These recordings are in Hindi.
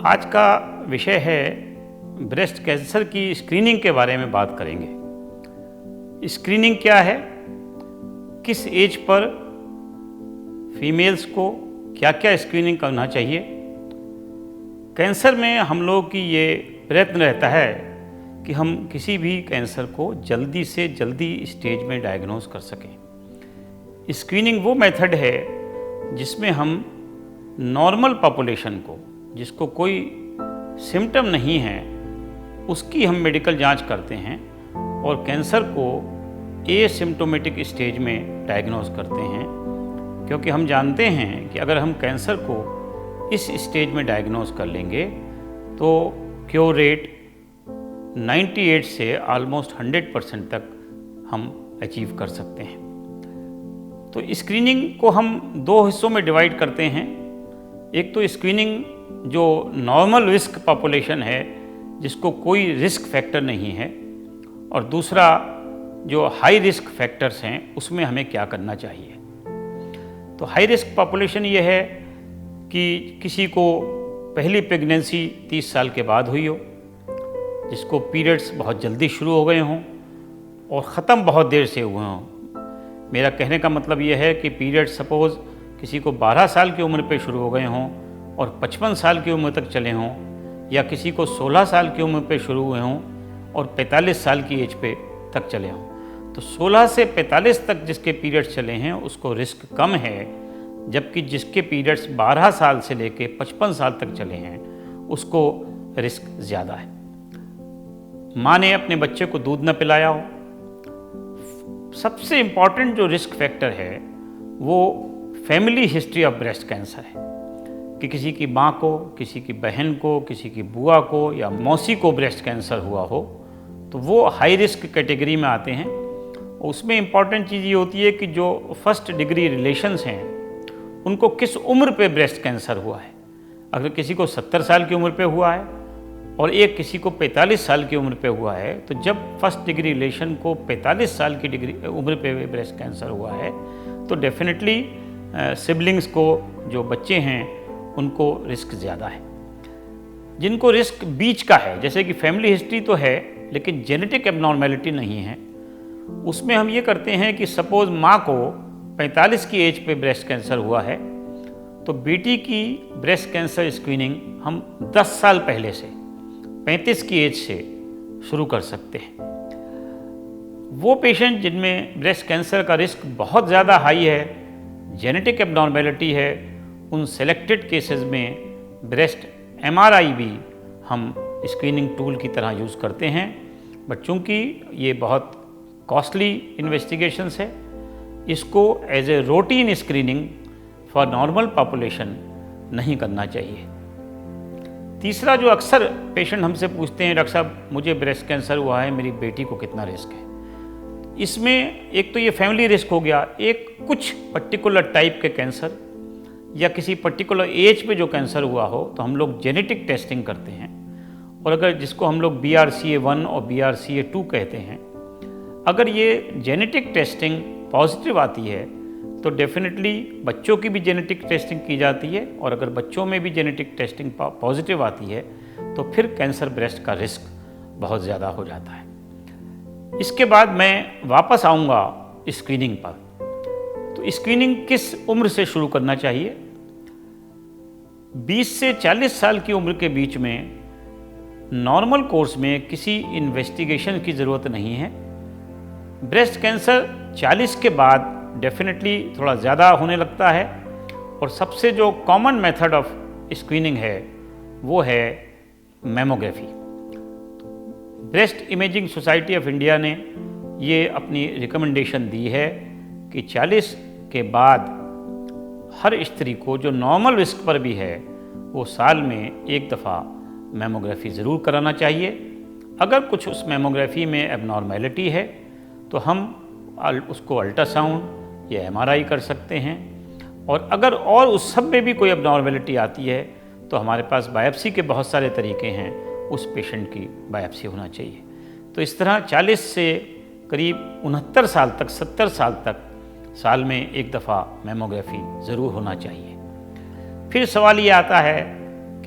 आज का विषय है ब्रेस्ट कैंसर की स्क्रीनिंग के बारे में बात करेंगे। स्क्रीनिंग क्या है, किस एज पर फीमेल्स को क्या क्या स्क्रीनिंग करना चाहिए। कैंसर में हम लोग की ये प्रयत्न रहता है कि हम किसी भी कैंसर को जल्दी से जल्दी स्टेज में डायग्नोज कर सकें। स्क्रीनिंग वो मेथड है जिसमें हम नॉर्मल पॉपुलेशन को, जिसको कोई सिम्टम नहीं है, उसकी हम मेडिकल जांच करते हैं और कैंसर को एसिम्प्टोमेटिक स्टेज में डायग्नोज करते हैं। क्योंकि हम जानते हैं कि अगर हम कैंसर को इस स्टेज में डायग्नोज कर लेंगे तो क्योर रेट 98 से ऑलमोस्ट 100% तक हम अचीव कर सकते हैं। तो स्क्रीनिंग को हम दो हिस्सों में डिवाइड करते हैं। एक तो स्क्रीनिंग जो नॉर्मल रिस्क पॉपुलेशन है, जिसको कोई रिस्क फैक्टर नहीं है, और दूसरा जो हाई रिस्क फैक्टर्स हैं उसमें हमें क्या करना चाहिए। तो हाई रिस्क पॉपुलेशन ये है कि किसी को पहली प्रेगनेंसी 30 साल के बाद हुई हो, जिसको पीरियड्स बहुत जल्दी शुरू हो गए हों और ख़त्म बहुत देर से हुए हों। मेरा कहने का मतलब ये है कि पीरियड सपोज़ किसी को 12 साल की उम्र पे शुरू हो गए हों और 55 साल की उम्र तक चले हों, या किसी को 16 साल की उम्र पे शुरू हुए हों और 45 साल की एज पे तक चले हों। तो 16 से 45 तक जिसके पीरियड्स चले हैं उसको रिस्क कम है, जबकि जिसके पीरियड्स 12 साल से लेके 55 साल तक चले हैं उसको रिस्क ज़्यादा है। माँ ने अपने बच्चे को दूध न पिलाया हो। सबसे इम्पॉर्टेंट जो रिस्क फैक्टर है वो family history of breast cancer है, कि किसी की माँ को, किसी की बहन को, किसी की बुआ को या मौसी को ब्रेस्ट कैंसर हुआ हो तो वो हाई रिस्क कैटेगरी में आते हैं। उसमें इम्पॉर्टेंट चीज़ ये होती है कि जो फर्स्ट डिग्री रिलेशंस हैं उनको किस उम्र पे ब्रेस्ट कैंसर हुआ है। अगर किसी को 70 साल की उम्र पे हुआ है और एक किसी को 45 साल की उम्र पे हुआ है, तो जब फर्स्ट डिग्री रिलेशन को 45 साल की उम्र पे ब्रेस्ट कैंसर हुआ है तो डेफिनेटली सिबलिंग्स को, जो बच्चे हैं, उनको रिस्क ज़्यादा है। जिनको रिस्क बीच का है, जैसे कि फैमिली हिस्ट्री तो है लेकिन जेनेटिक एबनॉर्मेलिटी नहीं है, उसमें हम ये करते हैं कि सपोज़ माँ को 45 की एज पे ब्रेस्ट कैंसर हुआ है तो बेटी की ब्रेस्ट कैंसर स्क्रीनिंग हम 10 साल पहले से 35 की एज से शुरू कर सकते हैं। वो पेशेंट जिनमें ब्रेस्ट कैंसर का रिस्क बहुत ज़्यादा हाई है, जेनेटिक एबनॉर्मेलिटी है, उन सेलेक्टेड केसेस में ब्रेस्ट MRI भी हम स्क्रीनिंग टूल की तरह यूज़ करते हैं। बट चूँकि ये बहुत कॉस्टली इन्वेस्टिगेशंस है, इसको as a routine screening for normal population नहीं करना चाहिए। तीसरा जो अक्सर पेशेंट हमसे पूछते हैं, डॉक्टर साहब मुझे ब्रेस्ट कैंसर हुआ है, मेरी बेटी को कितना रिस्क है। इसमें एक तो ये फैमिली रिस्क हो गया, एक कुछ पर्टिकुलर टाइप के कैंसर या किसी पर्टिकुलर एज पे जो कैंसर हुआ हो तो हम लोग जेनेटिक टेस्टिंग करते हैं। और अगर जिसको हम लोग BRCA1 और BRCA2 कहते हैं, अगर ये जेनेटिक टेस्टिंग पॉजिटिव आती है तो डेफिनेटली बच्चों की भी जेनेटिक टेस्टिंग की जाती है, और अगर बच्चों में भी जेनेटिक टेस्टिंग पॉजिटिव आती है तो फिर कैंसर ब्रेस्ट का रिस्क बहुत ज़्यादा हो जाता है। इसके बाद मैं वापस आऊँगा स्क्रीनिंग पर। तो स्क्रीनिंग किस उम्र से शुरू करना चाहिए? 20 से 40 साल की उम्र के बीच में नॉर्मल कोर्स में किसी इन्वेस्टिगेशन की ज़रूरत नहीं है। ब्रेस्ट कैंसर 40 के बाद डेफिनेटली थोड़ा ज़्यादा होने लगता है, और सबसे जो कॉमन मेथड ऑफ स्क्रीनिंग है वो है mammography. Breast imaging society of India ने ये अपनी रिकमेंडेशन दी है कि 40 के बाद हर स्त्री को जो नॉर्मल रिस्क पर भी है वो साल में एक दफ़ा मैमोग्राफी ज़रूर कराना चाहिए। अगर कुछ उस मैमोग्राफी में एबनॉर्मेलिटी है तो हम उसको अल्ट्रासाउंड या MRI कर सकते हैं, और अगर और उस सब में भी कोई एबनॉर्मेलिटी आती है तो हमारे पास बायोप्सी के बहुत सारे तरीके हैं, उस पेशेंट की बायोप्सी होना चाहिए। तो इस तरह 40 से करीब 69 साल तक, 70 साल तक साल में एक दफ़ा मैमोग्राफी ज़रूर होना चाहिए। फिर सवाल ये आता है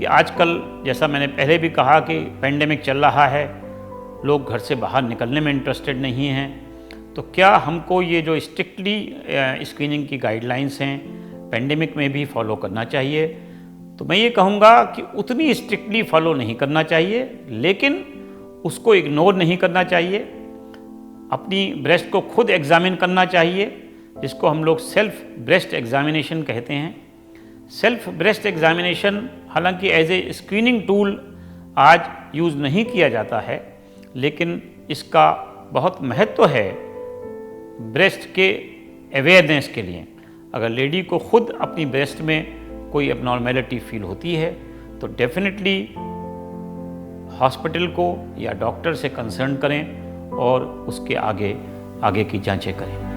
कि आजकल जैसा मैंने पहले भी कहा कि पेंडेमिक चल रहा है, लोग घर से बाहर निकलने में इंटरेस्टेड नहीं हैं, तो क्या हमको ये जो स्ट्रिक्टली स्क्रीनिंग की गाइडलाइंस हैं पेंडेमिक में भी फॉलो करना चाहिए? तो मैं ये कहूँगा कि उतनी स्ट्रिक्टली फॉलो नहीं करना चाहिए, लेकिन उसको इग्नोर नहीं करना चाहिए। अपनी ब्रेस्ट को खुद एग्जामिन करना चाहिए, जिसको हम लोग सेल्फ ब्रेस्ट एग्जामिनेशन कहते हैं। सेल्फ ब्रेस्ट एग्जामिनेशन हालांकि एज ए स्क्रीनिंग टूल आज यूज़ नहीं किया जाता है, लेकिन इसका बहुत महत्व है ब्रेस्ट के अवेयरनेस के लिए। अगर लेडी को खुद अपनी ब्रेस्ट में कोई एबनॉर्मेलिटी फील होती है तो डेफिनेटली हॉस्पिटल को या डॉक्टर से कंसर्न करें और उसके आगे की जांचें करें।